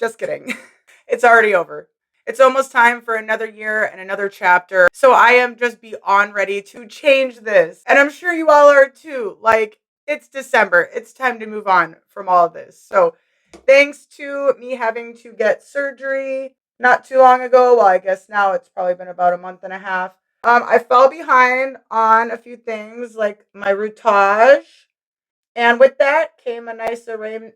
Just kidding. It's already over. It's almost time for another year and another chapter. So I am just beyond ready to change this. And I'm sure you all are too. Like, it's December. It's time to move on from all of this. So thanks to me having to get surgery not too long ago, well, I guess now it's probably been about a month and a half. I fell behind on a few things like my routage. And with that came a nice array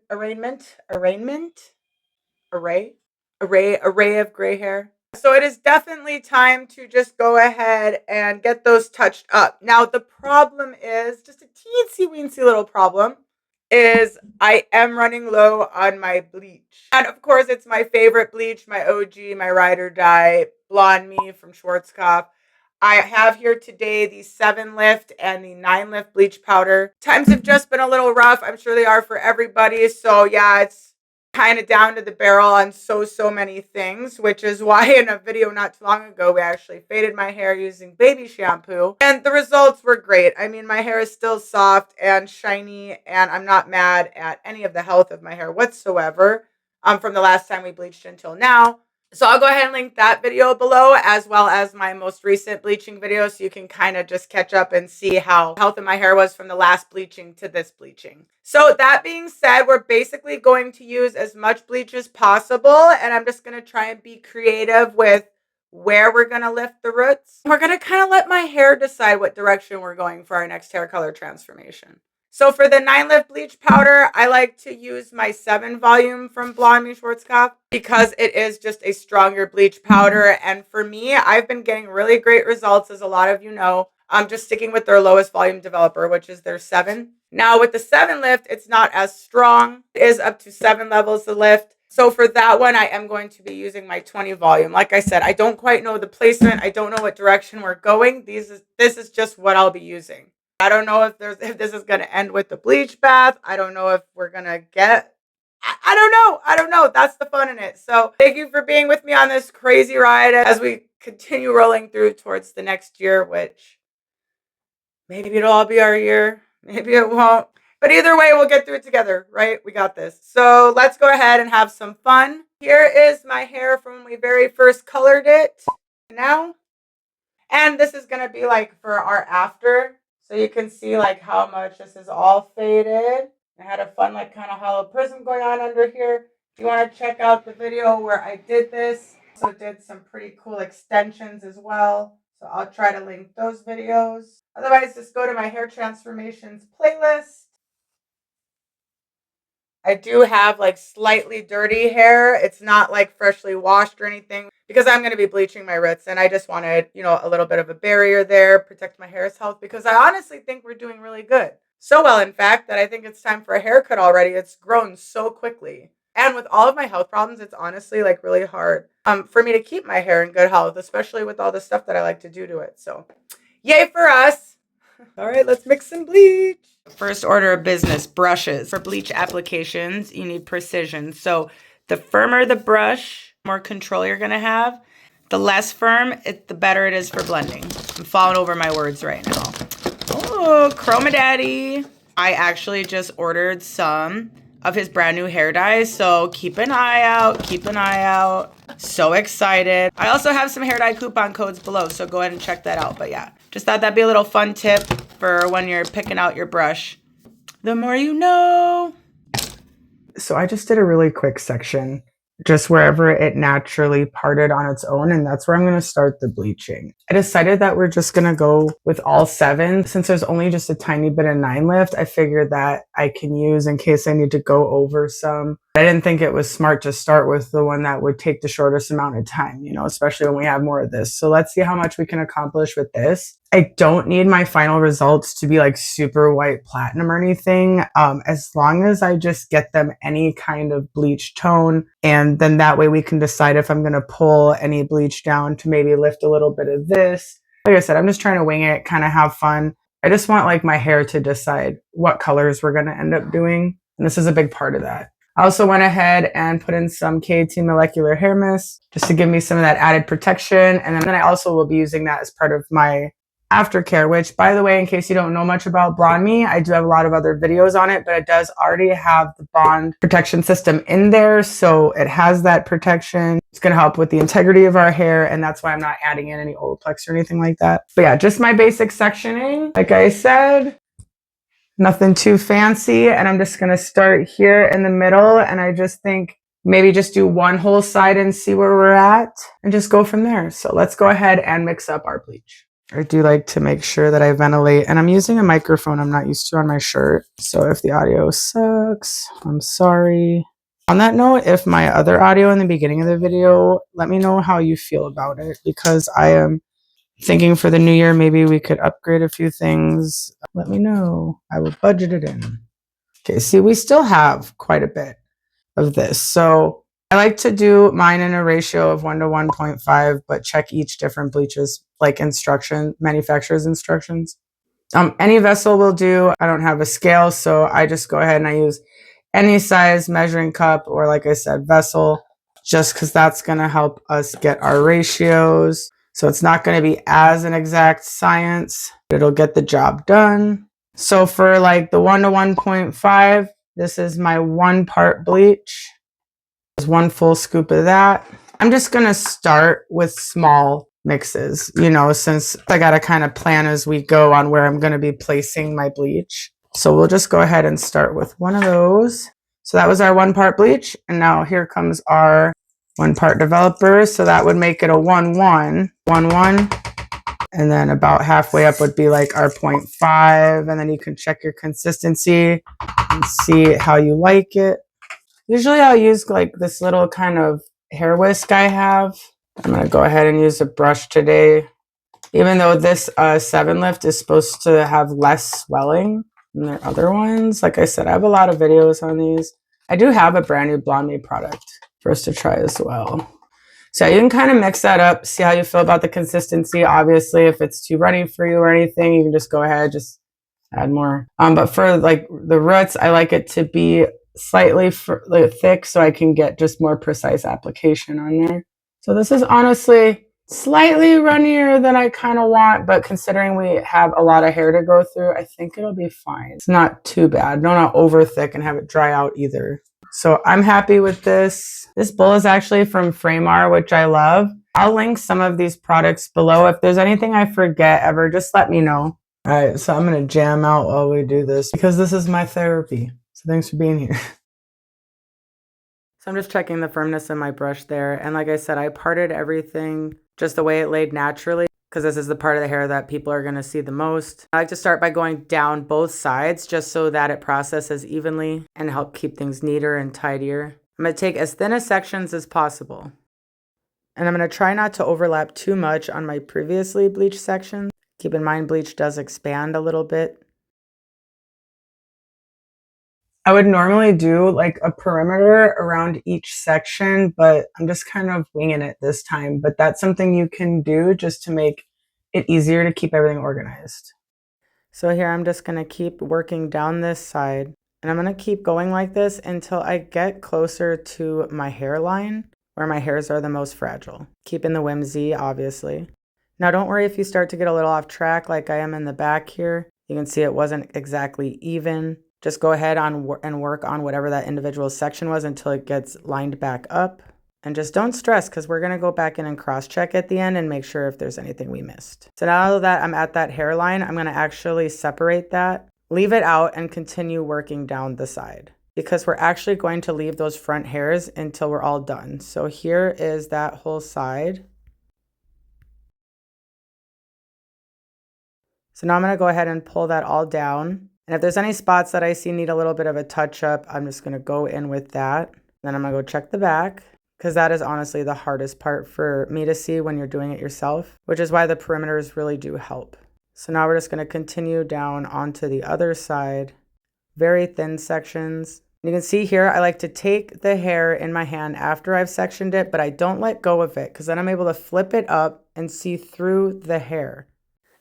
of gray hair. So it is definitely time to just go ahead and get those touched up. Now the problem is, just a teensy weensy little problem, is I am running low on my bleach. And of course it's my favorite bleach, my OG, my ride or die, BLONDME from Schwarzkopf. I have here today the 7 lift and the 9 lift bleach powder. Times have just been a little rough. I'm sure they are for everybody. So yeah, it's kind of down to the barrel on so many things, which is why in a video not too long ago, we actually faded my hair using baby shampoo. And the results were great. I mean, my hair is still soft and shiny, and I'm not mad at any of the health of my hair whatsoever from the last time we bleached until now. So I'll go ahead and link that video below, as well as my most recent bleaching video, so you can kind of just catch up and see how healthy my hair was from the last bleaching to this bleaching. So that being said, we're basically going to use as much bleach as possible, and I'm just going to try and be creative with where we're going to lift the roots. We're going to kind of let my hair decide what direction we're going for our next hair color transformation. So for the 9 lift bleach powder, I like to use my 7 volume from BLONDME Schwarzkopf because it is just a stronger bleach powder. And for me, I've been getting really great results, as a lot of you know. I'm just sticking with their lowest volume developer, which is their 7. Now with the 7 lift, it's not as strong. It is up to 7 levels of lift. So for that one, I am going to be using my 20 volume. Like I said, I don't quite know the placement. I don't know what direction we're going. This is just what I'll be using. I don't know if this is going to end with the bleach bath. I don't know if we're going to get, I don't know. That's the fun in it. So thank you for being with me on this crazy ride as we continue rolling through towards the next year, which maybe it'll all be our year. Maybe it won't. But either way, we'll get through it together, right? We got this. So let's go ahead and have some fun. Here is my hair from when we very first colored it now. And this is going to be like for our after. So you can see like how much this is all faded. I had a fun like kind of hollow prism going on under here. If you want to check out the video where I did this, also did some pretty cool extensions as well. So I'll try to link those videos. Otherwise, just go to my hair transformations playlist. I do have like slightly dirty hair. It's not like freshly washed or anything, because I'm going to be bleaching my roots, and I just wanted, you know, a little bit of a barrier there, protect my hair's health, because I honestly think we're doing really good. So well, in fact, that I think it's time for a haircut already. It's grown so quickly. And with all of my health problems, it's honestly like really hard for me to keep my hair in good health, especially with all the stuff that I like to do to it. So yay for us. All right, let's mix some bleach. First order of business, brushes. For bleach applications, you need precision. So the firmer the brush, more control you're going to have. The less firm, the better it is for blending. I'm falling over my words right now. Oh, Chroma Daddy. I actually just ordered some of his brand new hair dyes, so keep an eye out, So excited. I also have some hair dye coupon codes below, so go ahead and check that out. But yeah, just thought that'd be a little fun tip for when you're picking out your brush. The more you know. So I just did a really quick section, just wherever it naturally parted on its own, and that's where I'm going to start the bleaching. I decided that we're just going to go with all 7. Since there's only just a tiny bit of 9 lift, I figured that I can use in case I need to go over some. I didn't think it was smart to start with the one that would take the shortest amount of time, you know, especially when we have more of this. So let's see how much we can accomplish with this. I don't need my final results to be like super white platinum or anything. As long as I just get them any kind of bleach tone, and then that way we can decide if I'm going to pull any bleach down to maybe lift a little bit of this. Like I said, I'm just trying to wing it, kind of have fun. I just want like my hair to decide what colors we're going to end up doing. And this is a big part of that. I also went ahead and put in some K18 molecular hair mist just to give me some of that added protection. And then I also will be using that as part of my aftercare, which, by the way, in case you don't know much about BLONDME, I do have a lot of other videos on it, but it does already have the bond protection system in there, so it has that protection. It's going to help with the integrity of our hair, and that's why I'm not adding in any OLAPLEX or anything like that. But yeah, just my basic sectioning, like I said, nothing too fancy, and I'm just going to start here in the middle, and I just think maybe just do one whole side and see where we're at, and just go from there. So let's go ahead and mix up our bleach. I do like to make sure that I ventilate, and I'm using a microphone I'm not used to on my shirt. So if the audio sucks, I'm sorry. On that note, if my other audio in the beginning of the video, let me know how you feel about it, because I am thinking for the new year, maybe we could upgrade a few things. Let me know. I will budget it in. Okay, see, we still have quite a bit of this. So I like to do mine in a ratio of 1 to 1.5, but check each different bleach's like manufacturer's instructions. Any vessel will do. I don't have a scale, so I just go ahead and I use any size measuring cup, or like I said, vessel, just because that's going to help us get our ratios. So it's not going to be as an exact science, but it'll get the job done. So for like the 1 to 1.5, this is my 1 part bleach. There's 1 full scoop of that. I'm just going to start with small mixes, you know, since I got to kind of plan as we go on where I'm going to be placing my bleach. So we'll just go ahead and start with 1 of those. So that was our 1 part bleach. And now here comes our 1 part developer. So that would make it a 1-1, 1-1. And then about halfway up would be like our 0.5. And then you can check your consistency and see how you like it. Usually I'll use like this little kind of hair whisk I have. I'm going to go ahead and use a brush today. Even though this 7 lift is supposed to have less swelling than their other ones. Like I said, I have a lot of videos on these. I do have a brand new BLONDME product for us to try as well. So you can kind of mix that up, see how you feel about the consistency. Obviously, if it's too runny for you or anything, you can just go ahead, just add more. But for like the roots, I like it to be slightly thick so I can get just more precise application on there. So this is honestly slightly runnier than I kind of want, but considering we have a lot of hair to go through, I think it'll be fine. It's not too bad. No, not over thick and have it dry out either. So I'm happy with this. This bowl is actually from Framar, which I love. I'll link some of these products below. If there's anything I forget ever, just let me know. All right, so I'm going to jam out while we do this because this is my therapy. So thanks for being here. So I'm just checking the firmness of my brush there. And like I said, I parted everything just the way it laid naturally, because this is the part of the hair that people are going to see the most. I like to start by going down both sides just so that it processes evenly and help keep things neater and tidier. I'm going to take as thin a sections as possible. And I'm going to try not to overlap too much on my previously bleached section. Keep in mind, bleach does expand a little bit. I would normally do like a perimeter around each section, but I'm just kind of winging it this time. But that's something you can do just to make it easier to keep everything organized. So here I'm just going to keep working down this side, and I'm going to keep going like this until I get closer to my hairline where my hairs are the most fragile. Keeping the whimsy, obviously. Now don't worry if you start to get a little off track like I am in the back here. You can see it wasn't exactly even. Just go ahead and work on whatever that individual section was until it gets lined back up. And just don't stress, because we're going to go back in and cross-check at the end and make sure if there's anything we missed. So now that I'm at that hairline, I'm going to actually separate that, leave it out, and continue working down the side. Because we're actually going to leave those front hairs until we're all done. So here is that whole side. So now I'm going to go ahead and pull that all down. And if there's any spots that I see need a little bit of a touch up, I'm just going to go in with that. Then I'm going to go check the back, because that is honestly the hardest part for me to see when you're doing it yourself, which is why the perimeters really do help. So now we're just going to continue down onto the other side, very thin sections. You can see here, I like to take the hair in my hand after I've sectioned it, but I don't let go of it, because then I'm able to flip it up and see through the hair.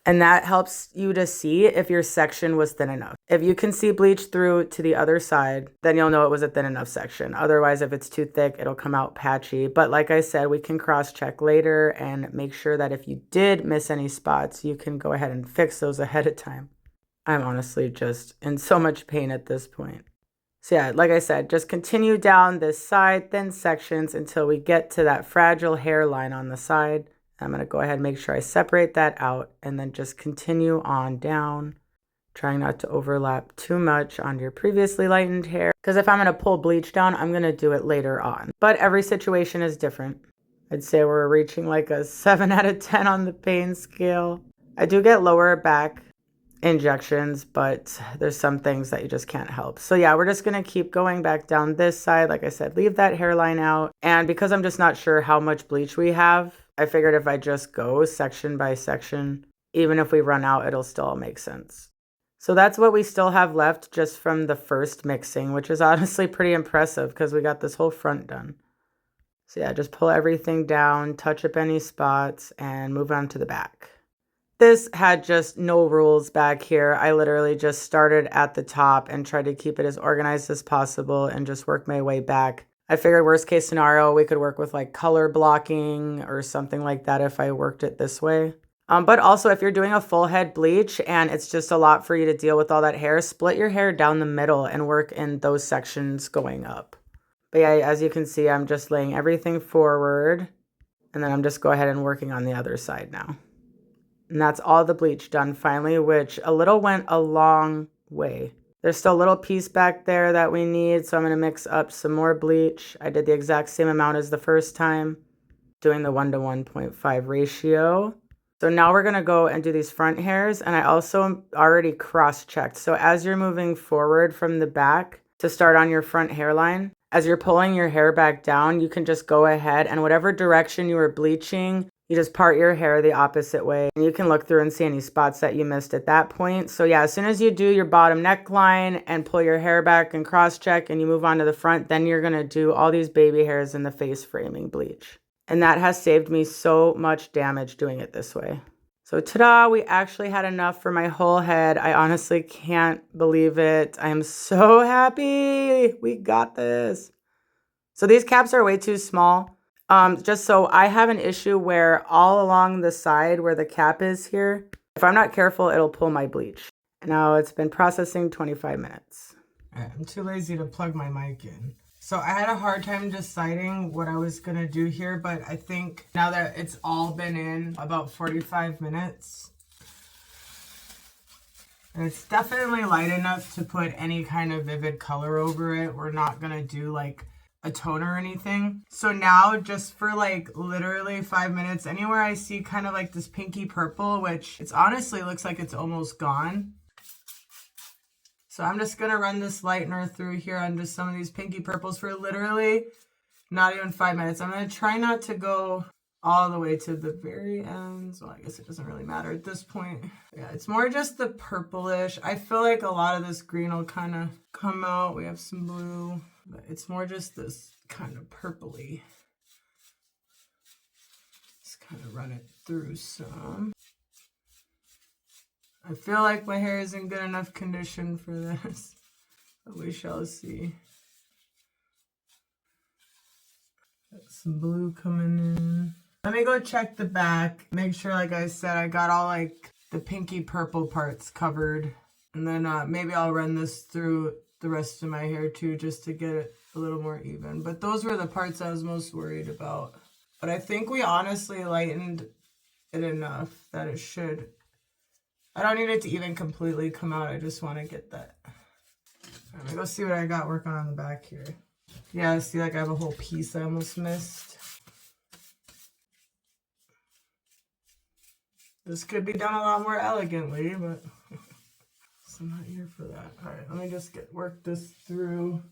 And that helps you to see if your section was thin enough. If you can see bleach through to the other side, then you'll know it was a thin enough section. Otherwise, if it's too thick, it'll come out patchy. But like I said, we can cross-check later and make sure that if you did miss any spots, you can go ahead and fix those ahead of time. I'm honestly just in so much pain at this point. So yeah, like I said, just continue down this side, thin sections until we get to that fragile hairline on the side. I'm going to go ahead and make sure I separate that out and then just continue on down, trying not to overlap too much on your previously lightened hair. Because if I'm going to pull bleach down, I'm going to do it later on. But every situation is different. I'd say we're reaching like a 7 out of 10 on the pain scale. I do get lower back injections, but there's some things that you just can't help. So yeah, we're just going to keep going back down this side. Like I said, leave that hairline out. And because I'm just not sure how much bleach we have, I figured if I just go section by section, even if we run out, it'll still make sense. So that's what we still have left just from the first mixing, which is honestly pretty impressive because we got this whole front done. So yeah, just pull everything down, touch up any spots, and move on to the back. This had just no rules back here. I literally just started at the top and tried to keep it as organized as possible and just work my way back. I figured worst case scenario, we could work with like color blocking or something like that if I worked it this way. But also if you're doing a full head bleach and it's just a lot for you to deal with all that hair, split your hair down the middle and work in those sections going up. But yeah, as you can see, I'm just laying everything forward and then I'm just go ahead and working on the other side now. And that's all the bleach done finally, which a little went a long way. There's still a little piece back there that we need, so I'm going to mix up some more bleach. I did the exact same amount as the first time, doing the 1 to 1.5 ratio. So now we're going to go and do these front hairs, and I also already cross-checked. So as you're moving forward from the back to start on your front hairline, as you're pulling your hair back down, you can just go ahead and whatever direction you were bleaching, you just part your hair the opposite way. And you can look through and see any spots that you missed at that point. So yeah, as soon as you do your bottom neckline and pull your hair back and cross-check and you move on to the front, then you're going to do all these baby hairs in the face framing bleach. And that has saved me so much damage doing it this way. So ta-da, we actually had enough for my whole head. I honestly can't believe it. I am so happy. We got this. So these caps are way too small. Just so I have an issue where all along the side where the cap is here, if I'm not careful, it'll pull my bleach. Now it's been processing 25 minutes. I'm too lazy to plug my mic in. So I had a hard time deciding what I was going to do here, but I think now that it's all been in about 45 minutes, and it's definitely light enough to put any kind of vivid color over it. We're not going to do like a tone or anything. So now just for like literally 5 minutes, anywhere I see kind of like this pinky purple, which it's honestly looks like it's almost gone. So I'm just gonna run this lightener through here on just some of these pinky purples for literally not even 5 minutes. I'm gonna try not to go all the way to the very end. So I guess it doesn't really matter at this point. Yeah, it's more just the purplish. I feel like a lot of this green will kind of come out. We have some blue. But it's more just this kind of purpley. Just kind of run it through some. I feel like my hair is in good enough condition for this, but we shall see. Got some blue coming in. Let me go check the back. Make sure, like I said, I got all like the pinky purple parts covered. And then maybe I'll run this through the rest of my hair too, just to get it a little more even. But those were the parts I was most worried about. But I think we honestly lightened it enough that it should. I don't need it to even completely come out. I just want to get that. Let me go see what I got working on the back here. Yeah, see, like I have a whole piece I almost missed. This could be done a lot more elegantly, but so I'm not here for that. All right, let me just work this through.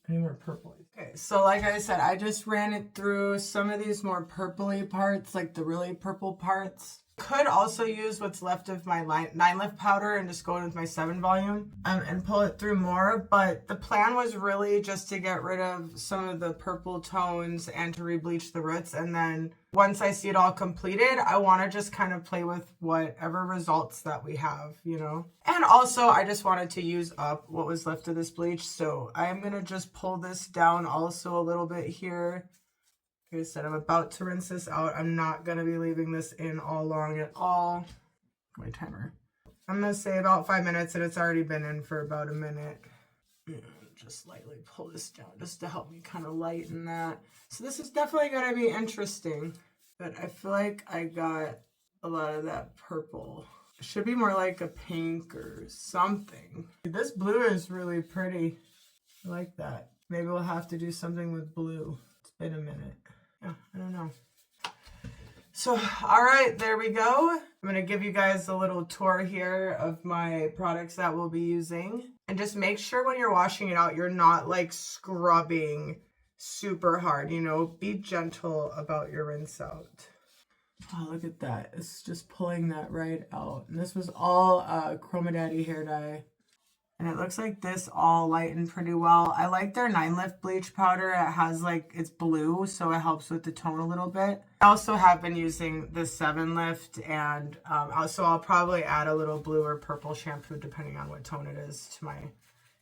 Any more purple? Okay, so like I said, I just ran it through some of these more purpley parts, like the really purple parts. Could also use what's left of my 9 lift powder and just go in with my 7 volume and pull it through more. But the plan was really just to get rid of some of the purple tones and to rebleach the roots. And then once I see it all completed, I want to just kind of play with whatever results that we have, you know. And also I just wanted to use up what was left of this bleach. So I'm going to just pull this down also a little bit here. Like I said, I'm about to rinse this out. I'm not going to be leaving this in all long at all. My timer. I'm going to say about 5 minutes, and it's already been in for about a minute. Just lightly pull this down just to help me kind of lighten that. So this is definitely going to be interesting, but I feel like I got a lot of that purple. It should be more like a pink or something. This blue is really pretty. I like that. Maybe we'll have to do something with blue. It's been a minute. Yeah, I don't know. So, all right, there we go. I'm going to give you guys a little tour here of my products that we'll be using. And just make sure when you're washing it out, you're not like scrubbing super hard, you know, be gentle about your rinse out. Oh, look at that. It's just pulling that right out. And this was all Chroma Daddy hair dye. And it looks like this all lightened pretty well. I like their 9 lift bleach powder. It has like, it's blue, so it helps with the tone a little bit. I also have been using the 7 lift, and also I'll probably add a little blue or purple shampoo depending on what tone it is to my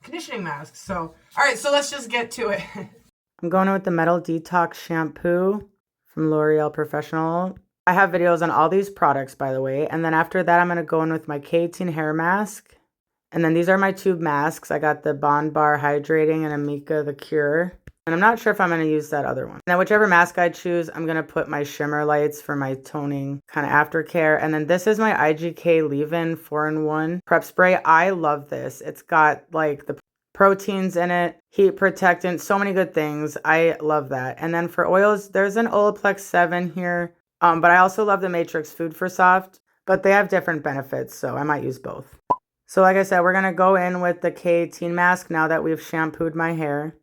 conditioning mask. So, all right, so let's just get to it. I'm going in with the Metal Detox shampoo from L'Oreal Professional. I have videos on all these products, by the way. And then after that, I'm going to go in with my K18 hair mask. And then these are my tube masks. I got the Bond Bar Hydrating and AMIKA the KURE. And I'm not sure if I'm going to use that other one. Now, whichever mask I choose, I'm going to put my shimmer lights for my toning kind of aftercare. And then this is my IGK Leave-In 4-in-1 prep spray. I love this. It's got like the proteins in it, heat protectant, so many good things. I love that. And then for oils, there's an OLAPLEX 7 here. But I also love the Matrix Food for Soft. But they have different benefits, so I might use both. So like I said, we're going to go in with the K18 mask now that we've shampooed my hair.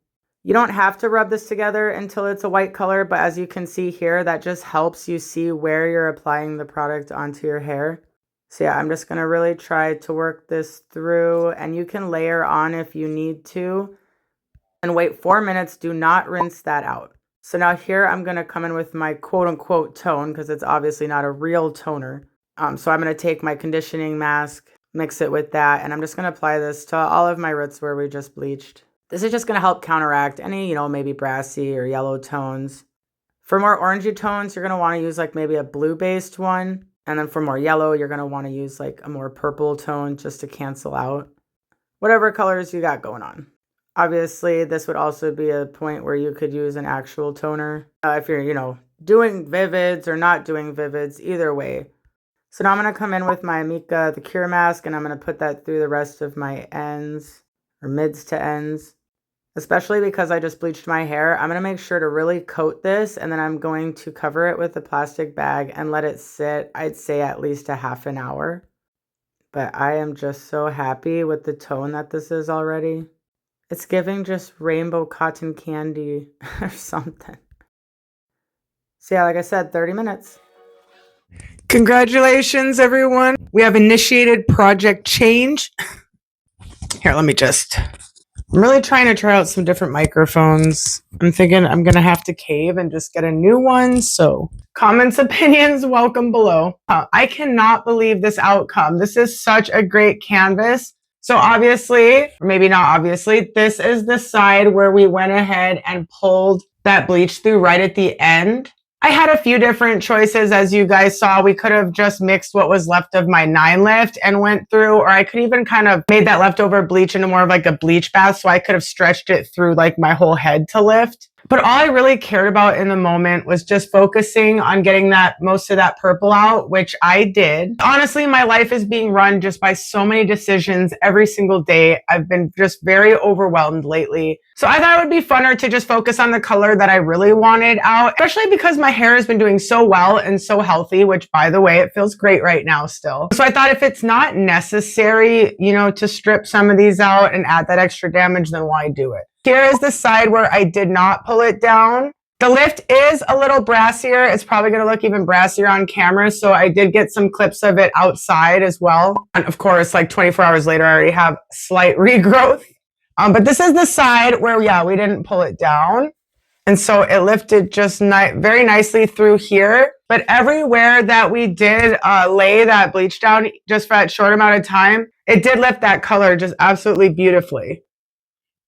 You don't have to rub this together until it's a white color, but as you can see here, that just helps you see where you're applying the product onto your hair. So yeah, I'm just going to really try to work this through, and you can layer on if you need to. And wait 4 minutes, do not rinse that out. So now here I'm going to come in with my quote-unquote tone, because it's obviously not a real toner. So I'm going to take my conditioning mask, mix it with that, and I'm just going to apply this to all of my roots where we just bleached. This is just going to help counteract any, you know, maybe brassy or yellow tones. For more orangey tones, you're going to want to use like maybe a blue-based one. And then for more yellow, you're going to want to use like a more purple tone just to cancel out whatever colors you got going on. Obviously, this would also be a point where you could use an actual toner if you're, you know, doing vivids or not doing vivids, either way. So now I'm going to come in with my AMIKA, the KURE mask, and I'm going to put that through the rest of my ends, or mids to ends. Especially because I just bleached my hair, I'm going to make sure to really coat this, and then I'm going to cover it with a plastic bag and let it sit, I'd say at least a half an hour. But I am just so happy with the tone that this is already. It's giving just rainbow cotton candy or something. So yeah, like I said, 30 minutes. Congratulations, everyone. We have initiated Project Change. Here, let me just... I'm really trying to try out some different microphones. I'm thinking I'm going to have to cave and just get a new one. So comments, opinions, welcome below. I cannot believe this outcome. This is such a great canvas. So obviously, or maybe not obviously, this is the side where we went ahead and pulled that bleach through right at the end. I had a few different choices, as you guys saw. We could have just mixed what was left of my 9 lift and went through, or I could even kind of made that leftover bleach into more of like a bleach bath, so I could have stretched it through like my whole head to lift. But all I really cared about in the moment was just focusing on getting that most of that purple out, which I did. Honestly, my life is being run just by so many decisions every single day. I've been just very overwhelmed lately. So I thought it would be funner to just focus on the color that I really wanted out, especially because my hair has been doing so well and so healthy, which by the way, it feels great right now still. So I thought if it's not necessary, you know, to strip some of these out and add that extra damage, then why do it? Here is the side where I did not pull it down. The lift is a little brassier. It's probably going to look even brassier on camera. So I did get some clips of it outside as well. And of course, like 24 hours later, I already have slight regrowth. But this is the side where, yeah, we didn't pull it down. And so it lifted just very nicely through here. But everywhere that we did lay that bleach down just for that short amount of time, it did lift that color just absolutely beautifully.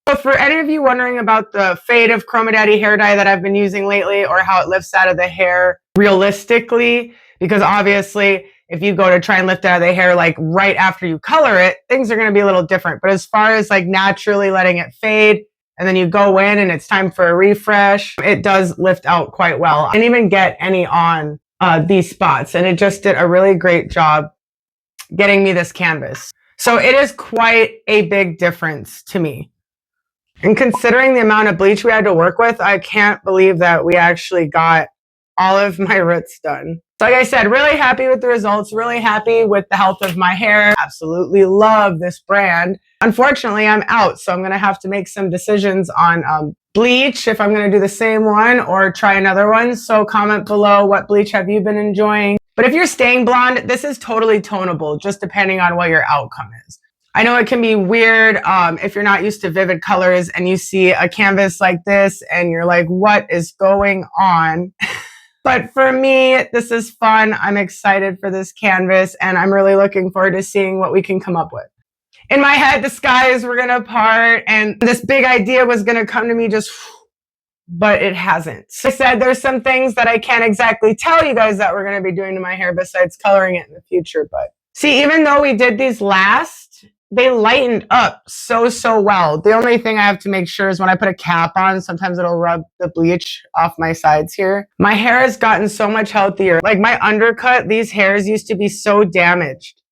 So for any of you wondering about the fade of Chroma Daddy hair dye that I've been using lately, or how it lifts out of the hair realistically, because obviously if you go to try and lift out of the hair like right after you color it, things are going to be a little different. But as far as like naturally letting it fade, and then you go in and it's time for a refresh, it does lift out quite well. I didn't even get any on these spots, and it just did a really great job getting me this canvas. So it is quite a big difference to me. And considering the amount of bleach we had to work with, I can't believe that we actually got all of my roots done. So like I said, really happy with the results, really happy with the health of my hair. Absolutely love this brand. Unfortunately, I'm out, so I'm going to have to make some decisions on bleach, if I'm going to do the same one or try another one. So comment below, what bleach have you been enjoying? But if you're staying blonde, this is totally tonable, just depending on what your outcome is. I know it can be weird if you're not used to vivid colors and you see a canvas like this and you're like, what is going on? But for me, this is fun. I'm excited for this canvas, and I'm really looking forward to seeing what we can come up with. In my head, the skies were going to part and this big idea was going to come to me just, but it hasn't. So I said there's some things that I can't exactly tell you guys that we're going to be doing to my hair besides coloring it in the future. But see, even though we did these last, they lightened up so well. The only thing I have to make sure is when I put a cap on, sometimes it'll rub the bleach off my sides here. My hair has gotten so much healthier. Like my undercut, these hairs used to be so damaged.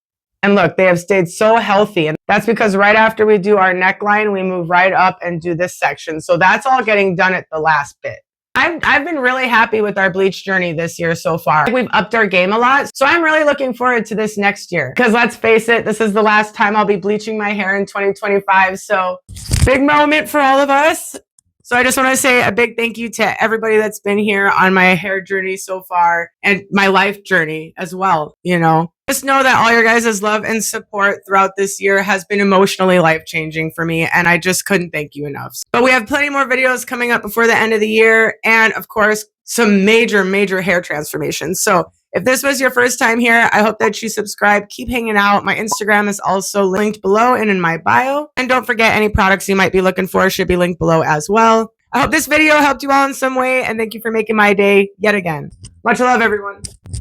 And look, they have stayed so healthy. And that's because right after we do our neckline, we move right up and do this section. So that's all getting done at the last bit. I've been really happy with our bleach journey this year so far. We've upped our game a lot. So I'm really looking forward to this next year. Because let's face it, this is the last time I'll be bleaching my hair in 2025. So big moment for all of us. So I just want to say a big thank you to everybody that's been here on my hair journey so far and my life journey as well, you know. Just know that all your guys' love and support throughout this year has been emotionally life-changing for me, and I just couldn't thank you enough. But we have plenty more videos coming up before the end of the year, and of course, some major hair transformations. So if this was your first time here, I hope that you subscribe. Keep hanging out. My Instagram is also linked below and in my bio. And don't forget, any products you might be looking for should be linked below as well. I hope this video helped you all in some way, and thank you for making my day yet again. Much love, everyone.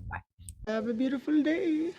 Bye. Have a beautiful day.